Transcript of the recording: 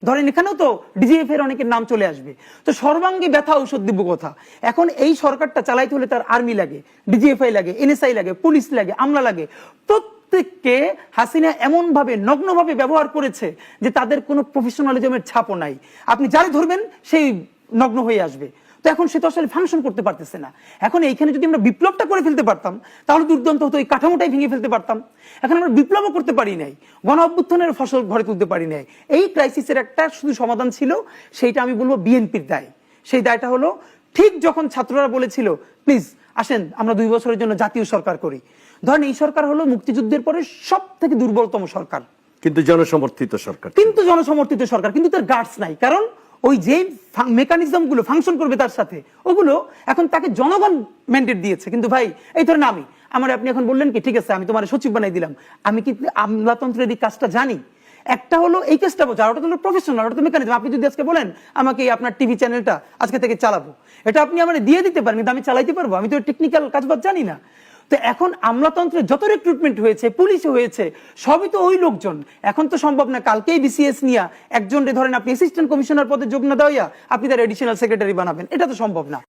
ধরেন এখানেও তো ডিজিএফ এর অনেকের নাম চলে আসবে। তো সর্বাঙ্গে ব্যথা ঔষধ দিব কথা। এখন এই সরকারটা চালাইতে হলে তার আর্মি লাগে, ডিজিএফআই লাগে, এনএসআই লাগে, পুলিশ লাগে, আমলা লাগে। প্রত্যেককে হাসিনা এমন ভাবে নগ্নভাবে ব্যবহার করেছে যে তাদের কোনো প্রফেশনালিজমের ছাপও নাই। আপনি যারা ধরবেন সেই নগ্ন হয়ে আসবে। তো এখন সে তো আসলে ফাংশন করতে পারতেছে না। এখন এইখানে যদি আমরা বিপ্লবটা করে ফেলতে পারতাম তাহলে দুর্দান্ত হতো, এই কাঠামোটাই ভেঙে ফেলতে পারতাম। এখন আমরা বিপ্লবও করতে পারি নাই, গণ অভ্যুত্থানের ফসল ঘরে তুলতে পারি নাই। এই ক্রাইসিসের একটা শুধু সমাধান ছিল, সেইটা আমি বলবো বিএনপির দায়। সেই দায়টা হলো ঠিক যখন ছাত্ররা বলেছিল প্লিজ আসেন আমরা 2 বছরের জন্য জাতীয় সরকার করি। ধরেন এই সরকার হলো মুক্তিযুদ্ধের পরে সব থেকে দুর্বলতম সরকার, কিন্তু জনসমর্থিত সরকার, জনসমর্থিত সরকার, কিন্তু তার গার্ডস নাই। কারণ ওই যে মেকানিজম গুলো ফাংশন করবে তার সাথে, ওগুলো এখন তাকে জনগণ ম্যান্ডেট দিয়েছে। কিন্তু ভাই এই ধরেন আমার আপনি এখন বললেন কি ঠিক আছে আমি তোমার সচিব বানাই দিলাম, আমি কি আমলাতন্ত্রের এই কাজটা জানি? একটা হলো এই কাজটা বোঝা, ওটা হলো প্রফেশনাল, ওটা তো মেকানিজম। আপনি যদি আজকে বলেন আমাকে আপনার টিভি চ্যানেলটা আজকে থেকে চালাবো, এটা আপনি আমার দিয়ে দিতে পারেন, কিন্তু আমি চালাইতে পারবো? আমি তো টেকনিক্যাল কাজবাজ জানি না। তো এখন আমলাতন্ত্রে যত রিক্রুটমেন্ট হয়েছে, পুলিশে হয়েছে, সবই তো ওই লোকজন। এখন তো সম্ভব না কালকেই বিসিএস নিয়ে একজন ধরেন আপনি অ্যাসিস্ট্যান্ট কমিশনার পদে যোগ না দেওয়া আপনি তার এডিশনাল সেক্রেটারি বানাবেন, এটা তো সম্ভব না।